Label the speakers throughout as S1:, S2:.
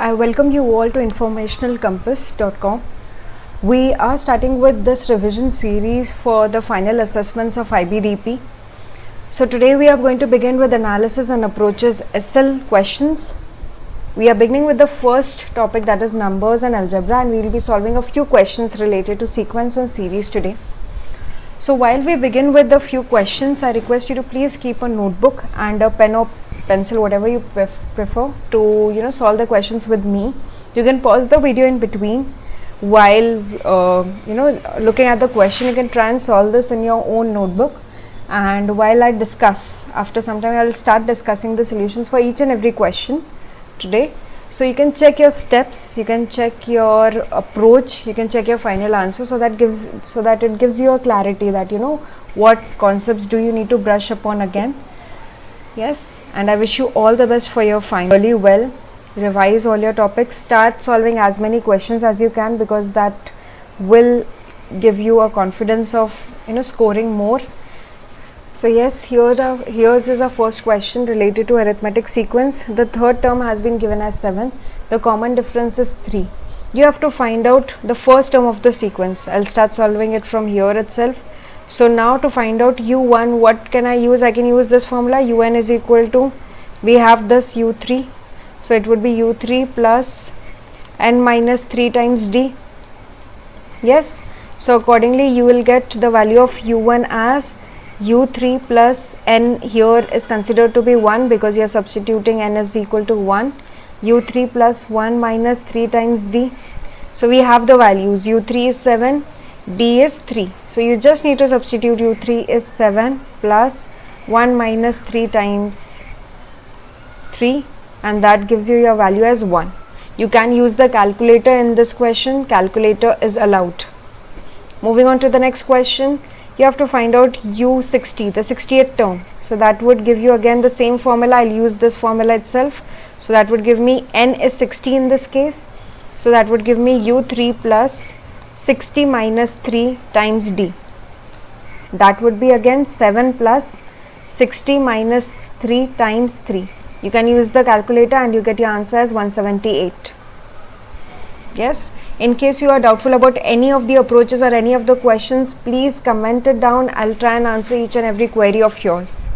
S1: I welcome you all to informationalcompass.com. We are starting with this revision series for the final assessments of IBDP. So today we are going to begin with analysis and approaches SL questions. We are beginning with the first topic, that is numbers and algebra, and we will be solving a few questions related to sequence and series today. So while we begin with the few questions, I request you to please keep a notebook and a pen or pencil, whatever you prefer, to solve the questions with me. You can pause the video in between while looking at the question. You can try and solve this in your own notebook, and while I discuss, after some time I will start discussing the solutions for each and every question today. So you can check your steps, you can check your approach, you can check your final answer, so that it gives you a clarity that what concepts do you need to brush upon again. Yes, and I wish you all the best for your final. Really well, revise all your topics, start solving as many questions as you can, because that will give you a confidence of scoring more. So yes, here's is our first question related to arithmetic sequence. The third term has been given as 7. The common difference is 3. You have to find out the first term of the sequence. I'll start solving it from here itself. So now to find out u1, what can I use? I can use this formula. Un is equal to, we have this u3, so it would be u3 plus n minus 3 times d. Yes, so accordingly you will get the value of u1 as u3 plus n. Here is considered to be 1 because you are substituting n is equal to 1. u3 plus 1 minus 3 times d. So we have the values. u3 is 7, d is 3. So you just need to substitute. u3 is 7 plus 1 minus 3 times 3, and that gives you your value as 1. You can use the calculator in this question. Calculator is allowed. Moving on to the next question. You have to find out u60, the 60th term. So that would give you again the same formula. I'll use this formula itself. So that would give me n is 60 in this case. So that would give me u3 plus 60 minus 3 times d. That would be again 7 plus 60 minus 3 times 3. You can use the calculator and you get your answer as 178. Yes. In case you are doubtful about any of the approaches or any of the questions, please comment it down. I'll try and answer each and every query of yours.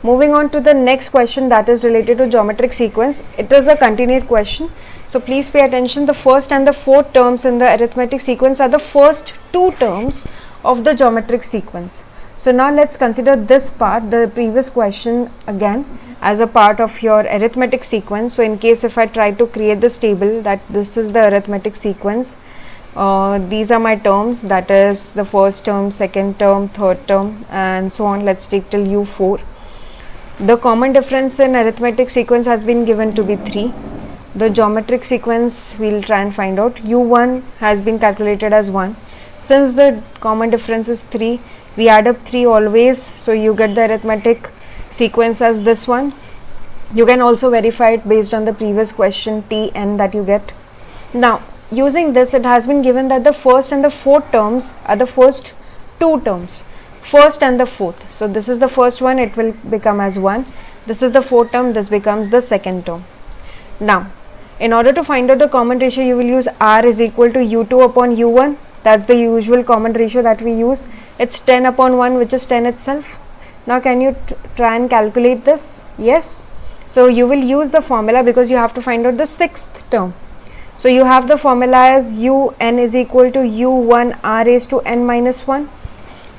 S1: Moving on to the next question, that is related to geometric sequence. It is a continued question, so please pay attention. The first and the fourth terms in the arithmetic sequence are the first two terms of the geometric sequence. So now let's consider this part, the previous question, again as a part of your arithmetic sequence. So in case if I try to create this table, that this is the arithmetic sequence, these are my terms, that is the first term, second term, third term, and so on. Let's take till u4. The common difference in arithmetic sequence has been given to be 3. The geometric sequence we'll try and find out. u1 has been calculated as 1. Since the common difference is 3, we add up 3 always, so you get the arithmetic sequence as this one. You can also verify it based on the previous question Tn that you get. Now using this, it has been given that the first and the fourth terms are the first two terms, first and the fourth. So this is the first one, it will become as 1. This is the fourth term, this becomes the second term. Now in order to find out the common ratio, you will use r is equal to u2 upon u1. That's the usual common ratio that we use. It's 10 upon 1, which is 10 itself. Now can you try and calculate this? Yes. So you will use the formula because you have to find out the sixth term. So you have the formula as un is equal to u1 r raised to n minus 1.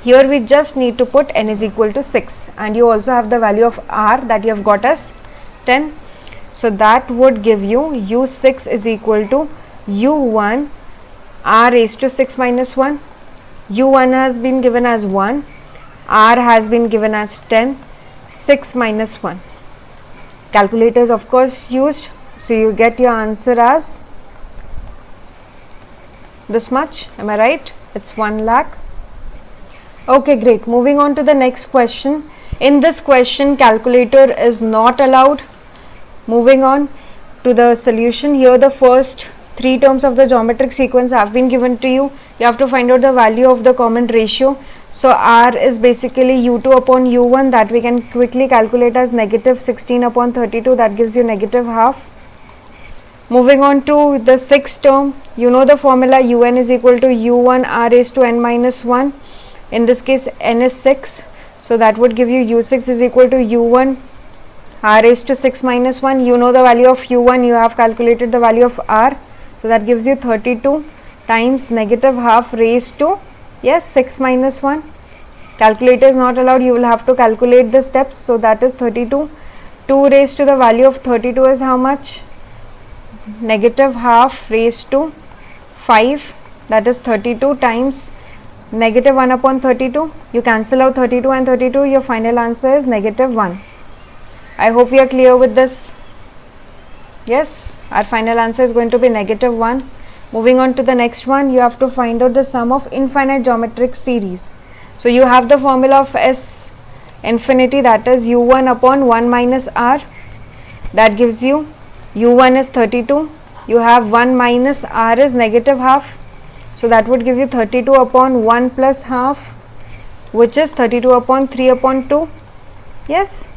S1: Here we just need to put n is equal to 6, and you also have the value of r that you have got as 10. So that would give you u6 is equal to u1 r raised to 6 minus 1. u1 has been given as 1. R has been given as 10, 6 minus 1. Calculator is of course used, so you get your answer as this much. Am I right? It's 1 lakh. Okay, great. Moving on to the next question. In this question, calculator is not allowed. Moving on to the solution. Here the first three terms of the geometric sequence have been given to you. You have to find out the value of the common ratio. So r is basically u2 upon u1, that we can quickly calculate as negative 16 upon 32, that gives you negative half. Moving on to the sixth term, you know the formula un is equal to u1 r raised to n minus 1. In this case n is 6, so that would give you u6 is equal to u1 r raised to 6 minus 1. You know the value of u1, you have calculated the value of r, so that gives you 32 times negative half raised to, yes, 6 minus 1. Calculator is not allowed, you will have to calculate the steps, so that is 32. 2 raised to the value of 32 is how much? Negative half raised to 5, that is 32 times negative 1 upon 32. You cancel out 32 and 32, your final answer is negative 1. I hope you are clear with this. Yes, our final answer is going to be negative 1. Moving on to the next one, you have to find out the sum of infinite geometric series. So you have the formula of S infinity, that is u1 upon 1 minus r, that gives you u1 is 32, you have 1 minus r is negative half, so that would give you 32 upon 1 plus half, which is 32 upon 3 upon 2. Yes,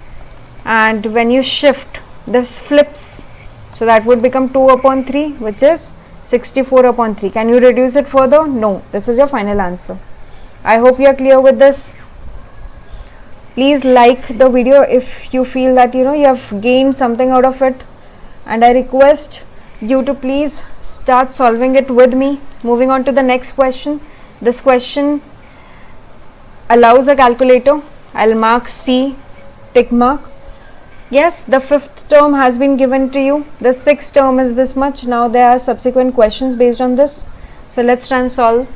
S1: and when you shift, this flips, so that would become 2 upon 3, which is 64 upon 3. Can you reduce it further? No, this is your final answer. I hope you are clear with this. Please like the video if you feel that you have gained something out of it, and I request you to please start solving it with me. Moving on to the next question. This question allows a calculator. I'll mark C, tick mark. Yes, the fifth term has been given to you. The sixth term is this much. Now there are subsequent questions based on this. So let's try and solve.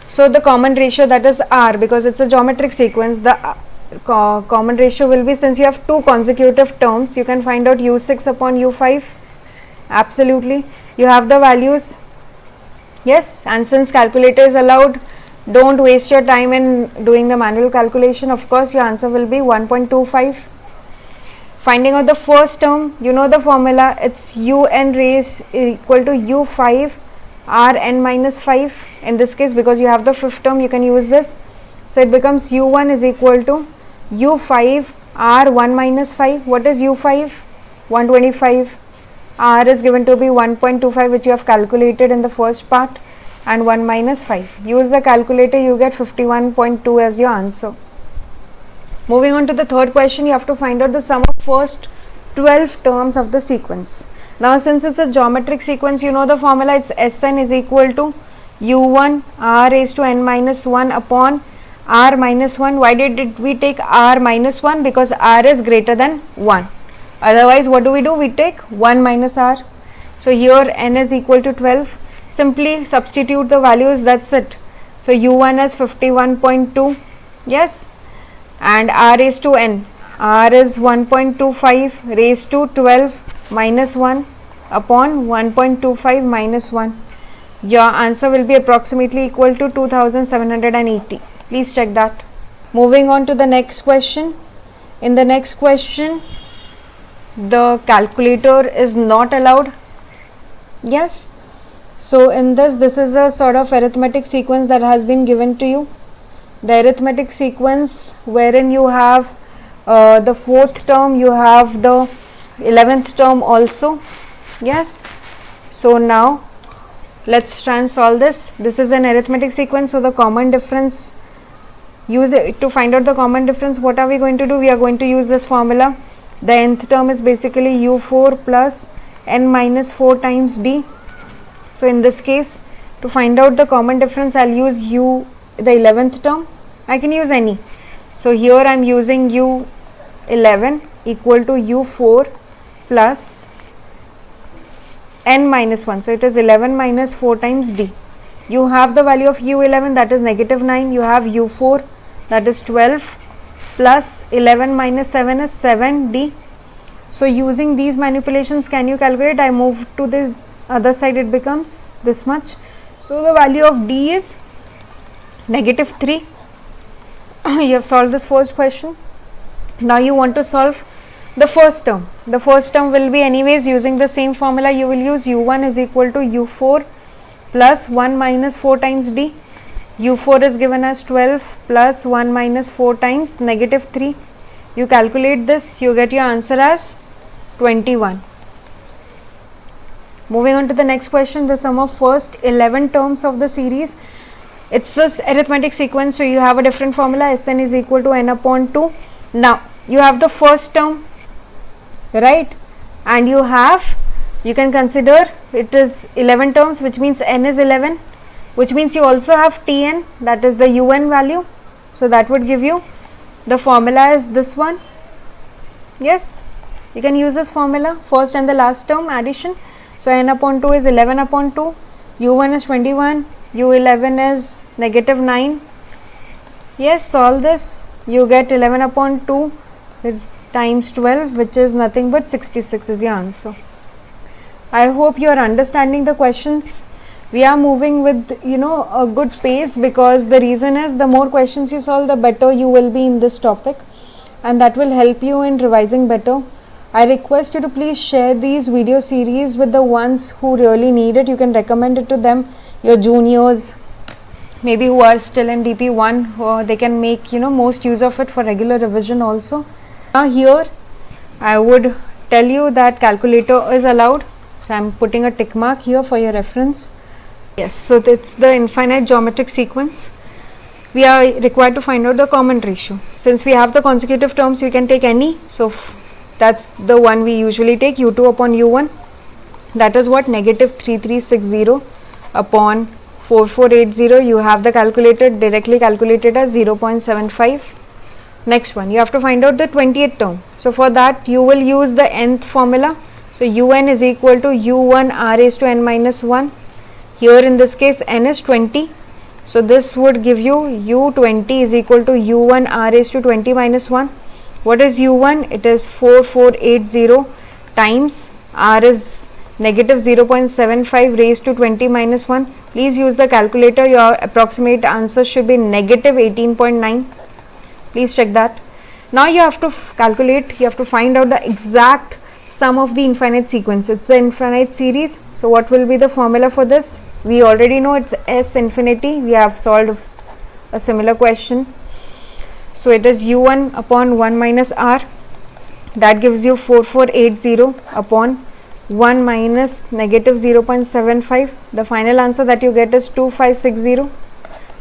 S1: So the common ratio, that is r, because it's a geometric sequence, the common ratio will be, since you have two consecutive terms, you can find out u6 upon u5. Absolutely, you have the values. Yes, and since calculator is allowed, don't waste your time in doing the manual calculation. Of course, your answer will be 1.25. Finding out the first term, you know the formula, it's un raised equal to u5 rn minus 5. In this case, because you have the fifth term, you can use this. So it becomes u1 is equal to u5 r1 minus 5. What is u5? 125. R is given to be 1.25, which you have calculated in the first part, and 1 minus 5. Use the calculator, you get 51.2 as your answer. Moving on to the third question, you have to find out the sum of first 12 terms of the sequence. Now since it's a geometric sequence, you know the formula, it's Sn is equal to u1 r raised to n minus 1 upon r minus 1. Why did we take r minus 1? Because r is greater than 1. Otherwise, what do? We take 1 minus r. So here n is equal to 12. Simply substitute the values, that's it. So u1 is 51.2. Yes, and r raised to n, r is 1.25 raised to 12 minus 1 upon 1.25 minus 1. Your answer will be approximately equal to 2780. Please check that. Moving on to the next question. In the next question, the calculator is not allowed. Yes, so in this is a sort of arithmetic sequence that has been given to you. The arithmetic sequence wherein you have the fourth term, you have the 11th term also. Yes, so now let's try and solve this. This is an arithmetic sequence, so the common difference, use it to find out the common difference. What are we going to do? We are going to use this formula. The nth term is basically u4 plus n minus 4 times d. So in this case, to find out the common difference, I'll use the 11th term. I can use any. So here I am using u11 equal to u4 plus n minus 1. So it is 11 minus 4 times d. You have the value of u11, that is negative 9. You have u4, that is 12, plus 11 minus 7 is 7d. So using these manipulations, can you calculate? I move to the other side, it becomes this much. So the value of d is negative 3. You have solved this first question. Now you want to solve the first term. The first term will be anyways using the same formula. You will use u1 is equal to u4 plus 1 minus 4 times d. u4 is given as 12 plus 1 minus 4 times negative 3. You calculate this, you get your answer as 21. Moving on to the next question, the sum of first 11 terms of the series. It's this arithmetic sequence, so you have a different formula. Sn is equal to n upon 2. Now you have the first term, right, and you can consider it is 11 terms, which means n is 11, which means you also have Tn, that is the un value. So that would give you, the formula is this one. Yes, you can use this formula, first and the last term addition. So n upon 2 is 11 upon 2, u1 is 21, u11 is negative 9. Yes, solve this, you get 11 upon 2 times 12, which is nothing but 66 is your answer. I hope you are understanding the questions. We are moving with a good pace, because the reason is the more questions you solve, the better you will be in this topic, and that will help you in revising better. I request you to please share these video series with the ones who really need it. You can recommend it to them, your juniors, maybe who are still in DP1, they can make most use of it for regular revision also. Now here I would tell you that calculator is allowed, so I am putting a tick mark here for your reference. Yes, so it's the infinite geometric sequence. We are required to find out the common ratio. Since we have the consecutive terms, we can take any, so that's the one we usually take, u2 upon u1, that is what, negative 3360 upon 4480. You have the calculator, directly calculated as 0.75. Next one, you have to find out the 20th term. So for that you will use the nth formula. So un is equal to u1 r raised to n minus 1. Here in this case n is 20, so this would give you u20 is equal to u1 r raised to 20 minus 1. What is u1? It is 4480 times r is negative 0.75 raised to 20 minus 1. Please use the calculator. Your approximate answer should be negative 18.9. Please check that. Now you have to calculate, you have to find out the exact sum of the infinite sequence. It's an infinite series, so what will be the formula for this? We already know it's S infinity. We have solved a similar question. So it is u1 upon 1 minus r, that gives you 4480 upon 1 minus negative 0.75. The final answer that you get is 2560.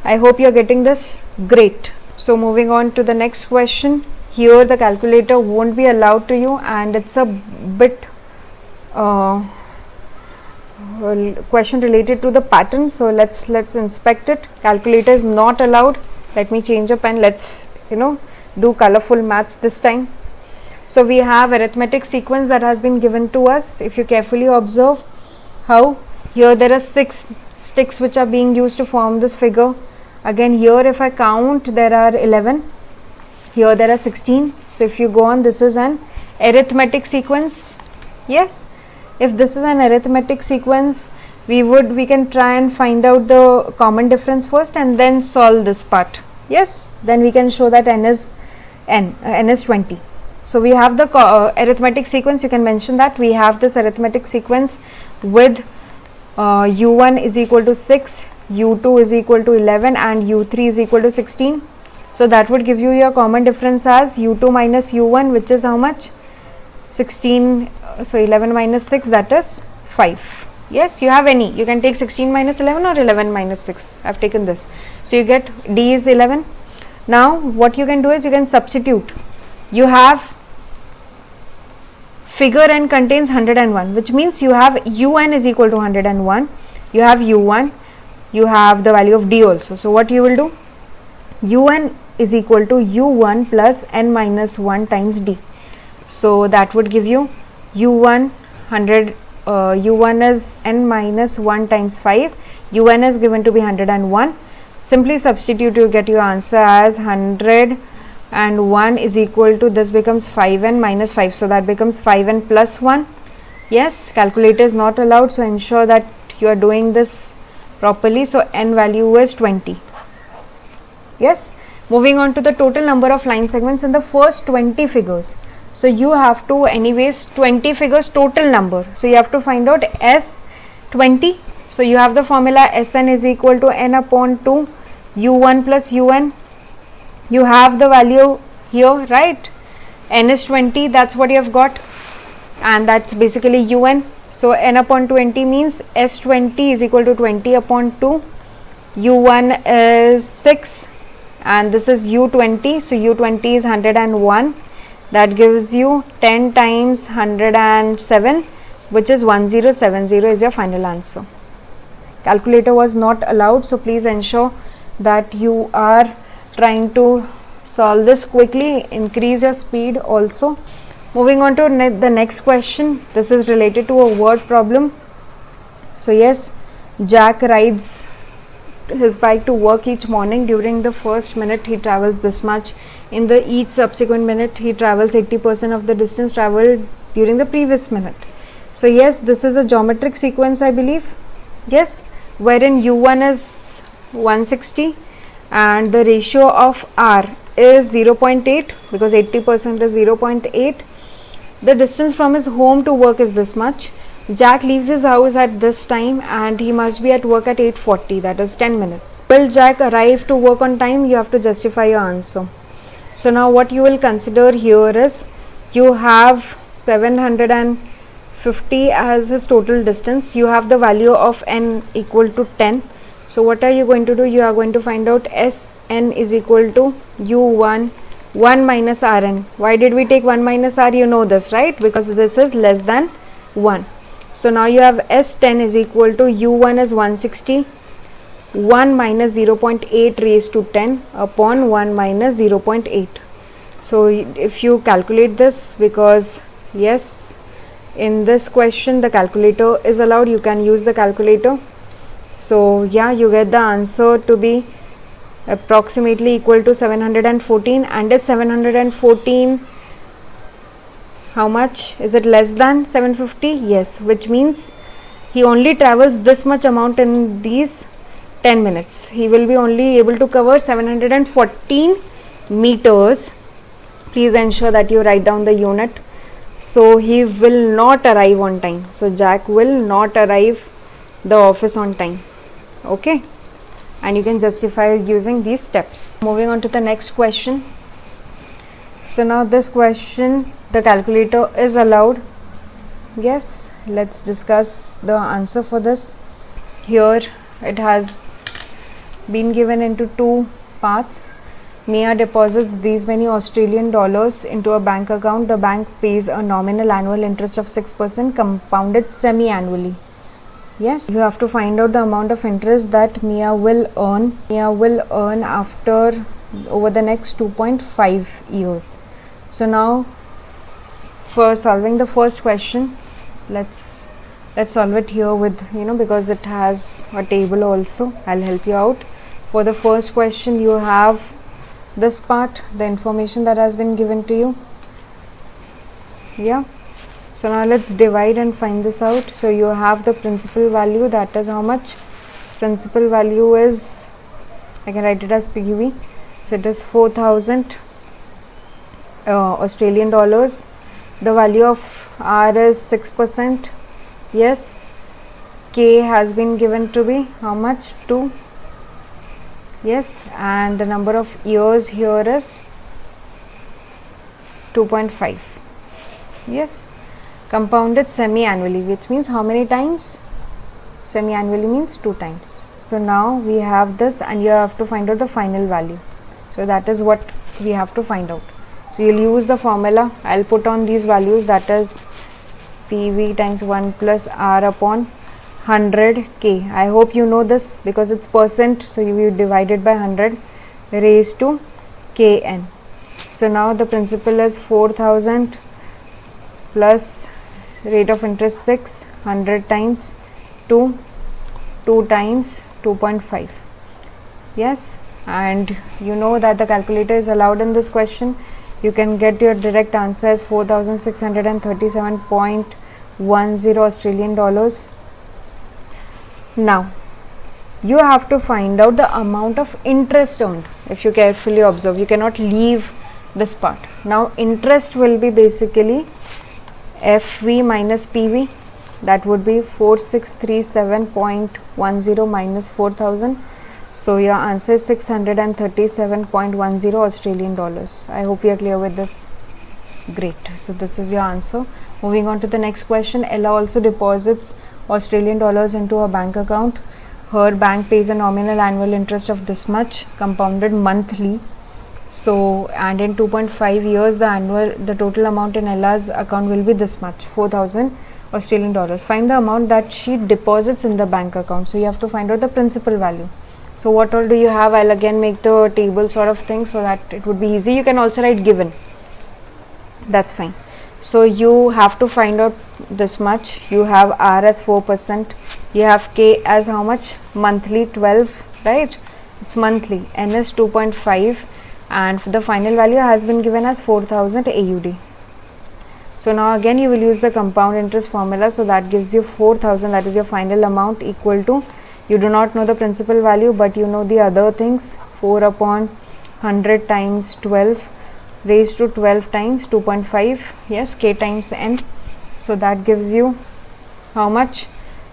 S1: I hope you are getting this. Great. So moving on to the next question. Here the calculator won't be allowed to you, and it's a bit question related to the pattern. So let's inspect it. Calculator is not allowed. Let me change a pen. Let's do colorful maths this time. So we have arithmetic sequence that has been given to us. If you carefully observe how here there are 6 sticks which are being used to form this figure. Again here if I count, there are 11. Here there are 16. So if you go on, this is an arithmetic sequence. Yes, if this is an arithmetic sequence, we can try and find out the common difference first and then solve this part. Yes, then we can show that n is 20. So we have the arithmetic sequence. You can mention that we have this arithmetic sequence with u1 is equal to 6, u2 is equal to 11 and u3 is equal to 16. So that would give you your common difference as u2 minus u1, which is how much? 16. So 11 minus 6, that is 5. Yes, you have any. You can take 16 minus 11 or 11 minus 6. I have taken this. So you get D is 11. Now what you can do is you can substitute. You have figure n contains 101, which means you have un is equal to 101. You have u1. You have the value of D also. So what you will do? Un is equal to u1 plus n minus 1 times D. So that would give you u1 100. U1 is n minus 1 times 5. Un is given to be 101. Simply substitute, you get your answer as 101 is equal to, this becomes 5n minus 5. So that becomes 5n plus 1. Yes, calculator is not allowed. So ensure that you are doing this properly. So n value is 20. Yes, moving on to the total number of line segments in the first 20 figures. So you have to anyways 20 figures total number. So you have to find out S20. So you have the formula Sn is equal to n upon 2 u1 plus un. You have the value here, right? N is 20, that's what you have got, and that's basically un. So n upon 20 means S20 is equal to 20 upon 2. U1 is 6 and this is U20. So U20 is 101. That gives you 10 times 107, which is 1070 is your final answer. Calculator was not allowed, so please ensure that you are trying to solve this quickly. Increase your speed also. Moving on to the next question. This is related to a word problem. So yes, Jack rides his bike to work each morning. During the first minute he travels this much. In the each subsequent minute he travels 80% of the distance travelled during the previous minute. So yes, this is a geometric sequence, I believe. Yes, wherein U1 is 160 and the ratio of R is 0.8 because 80% is 0.8. The distance from his home to work is this much. Jack leaves his house at this time and he must be at work at 8:40, that is 10 minutes. Will Jack arrive to work on time? You have to justify your answer. So now what you will consider here is, you have 750 as his total distance. You have the value of n equal to 10. So what are you going to do? You are going to find out Sn is equal to U1 1 minus Rn. Why did we take 1 minus R? You know this, right? Because this is less than 1. So now you have S10 is equal to U1 is 160, 1 minus 0.8 raised to 10 upon 1 minus 0.8. So if you calculate this, because yes, in this question the calculator is allowed, you can use the calculator. So yeah, you get the answer to be approximately equal to 714. And is 714 how much? Is it less than 750? Yes, which means he only travels this much amount in these 10 minutes. He will be only able to cover 714 meters. Please ensure that you write down the unit. So he will not arrive on time. So Jack will not arrive the office on time. Okay, and you can justify using these steps. Moving on to the next question. So now this question, the calculator is allowed. Yes, let's discuss the answer for this. Here it has been given into two parts. Mia deposits these many Australian dollars into a bank account. The bank pays a nominal annual interest of 6%, compounded semi-annually. Yes, you have to find out the amount of interest that Mia will earn. Mia will earn after over the next 2.5 years. So now, for solving the first question, let's solve it here with, because it has a table also. I'll help you out. For the first question, you have this part, the information that has been given to you. Yeah. So now let's divide and find this out. So you have the principal value, that is how much? Principal value is, I can write it as PV. So it is 4,000 Australian dollars. The value of R is 6%. Yes. K has been given to be how much? 2. Yes, and the number of years here is 2.5. Yes. Compounded semi-annually, which means how many times? Semi-annually means 2 times. So now we have this and you have to find out the final value. So that is what we have to find out. So you'll use the formula. I'll put on these values, that is PV times 1 plus R upon 100K. I hope you know this because it's percent. So you divide it by 100 raised to Kn. So now the principal is 4,000 plus rate of interest 6, 100 times 2, 2 times 2.5. Yes, and you know that the calculator is allowed in this question. You can get your direct answer as 4,637.10 Australian dollars. Now you have to find out the amount of interest earned. If you carefully observe, you cannot leave this part. Now interest will be basically FV minus PV, that would be 4637.10 minus 4,000. So your answer is 637.10 Australian dollars. I hope you are clear with this. Great. So this is your answer. Moving on to the next question. Ella also deposits Australian dollars into her bank account. Her bank pays a nominal annual interest of this much, compounded monthly. So, and in 2.5 years, the total amount in Ella's account will be this much, 4,000 Australian dollars. Find the amount that she deposits in the bank account. So you have to find out the principal value. So what all do you have? I'll again make the table sort of thing so that it would be easy. You can also write given. That's fine. So you have to find out this much. You have R as 4%. You have K as how much? Monthly 12, right? It's monthly. N is 2.5 and the final value has been given as 4,000 AUD. So now again you will use the compound interest formula. So that gives you 4,000. That is your final amount equal to, you do not know the principal value but you know the other things, 4 upon 100 times 12 raised to 12 times 2.5, yes, K times N. So that gives you how much?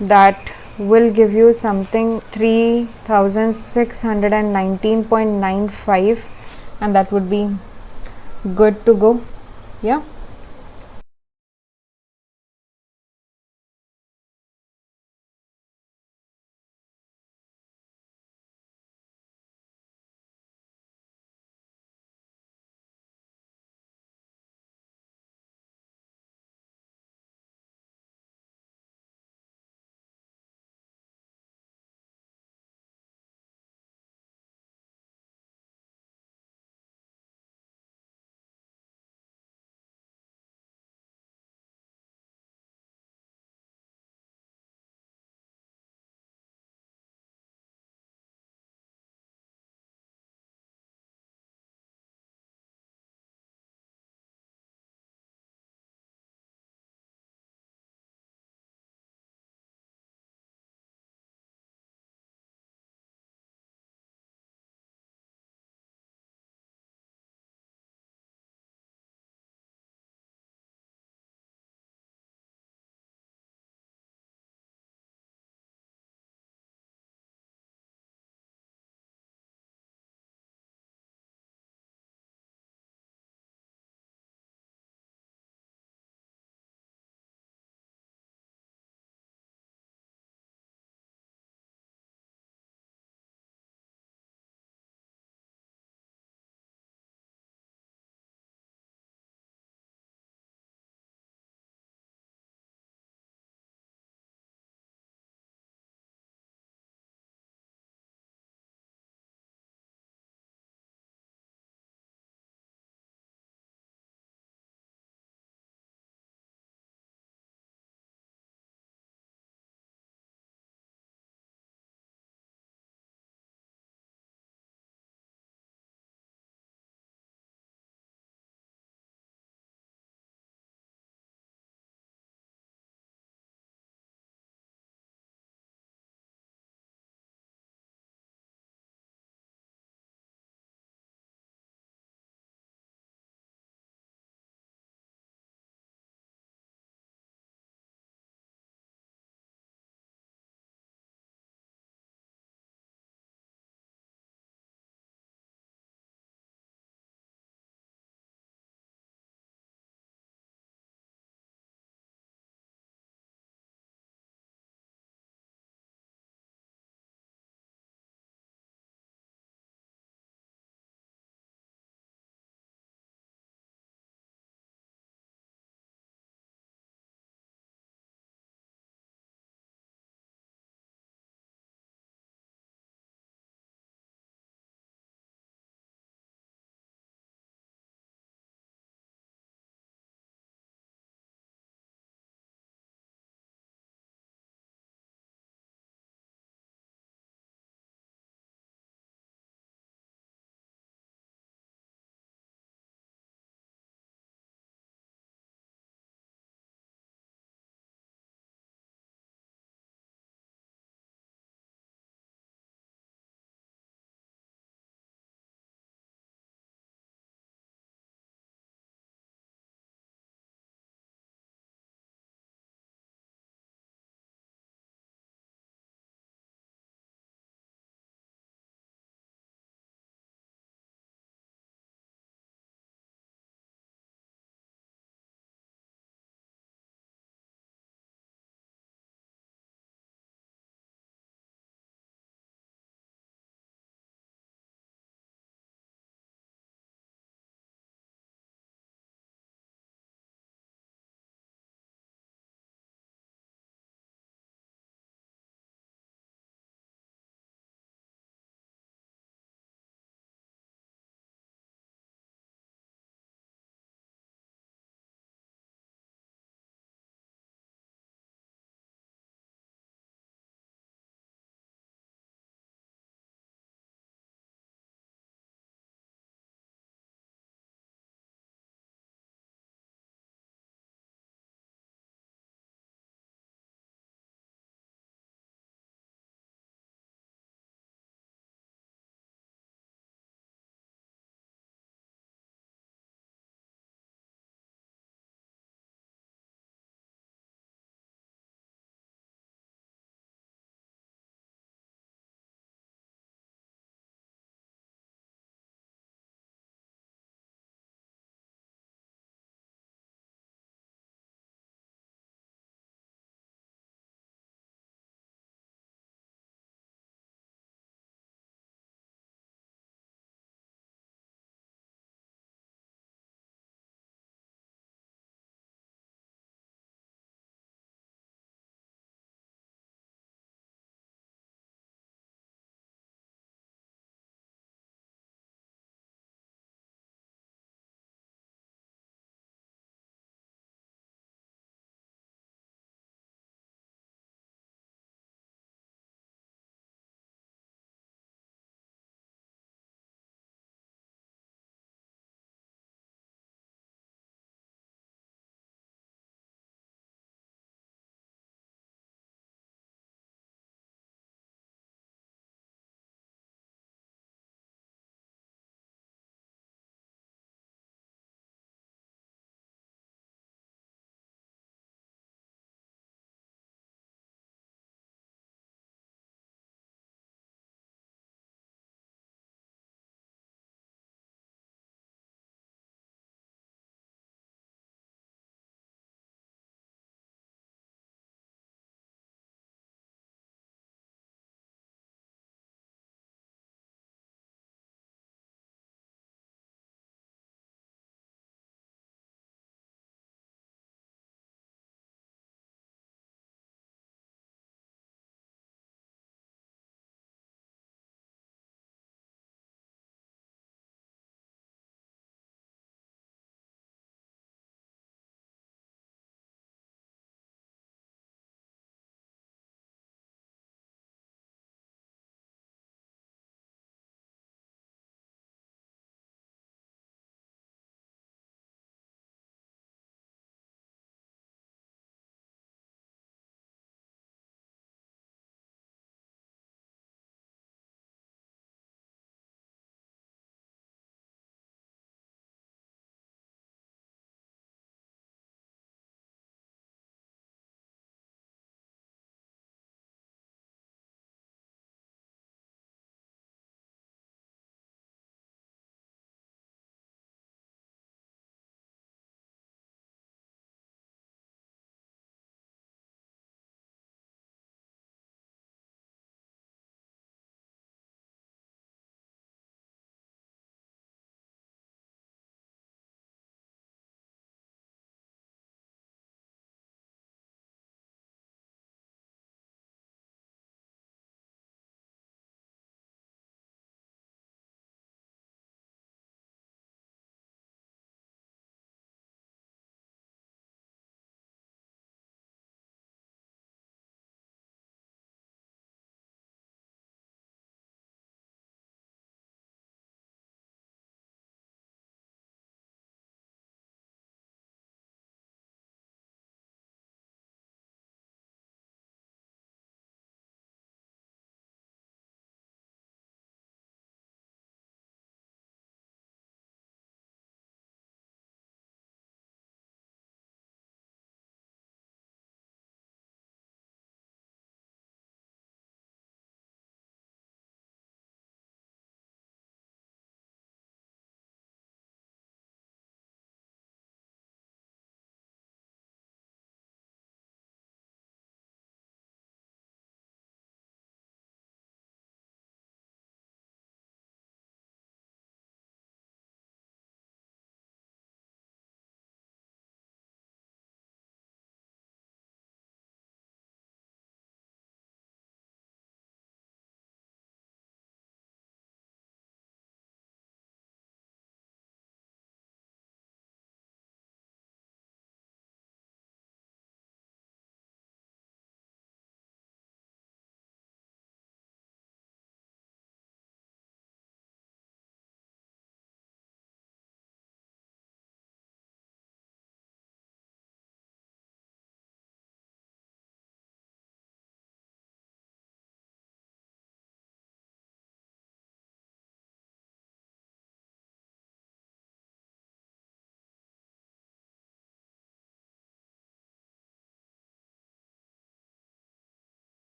S1: That will give you something 3,619.95 and that would be good to go. Yeah.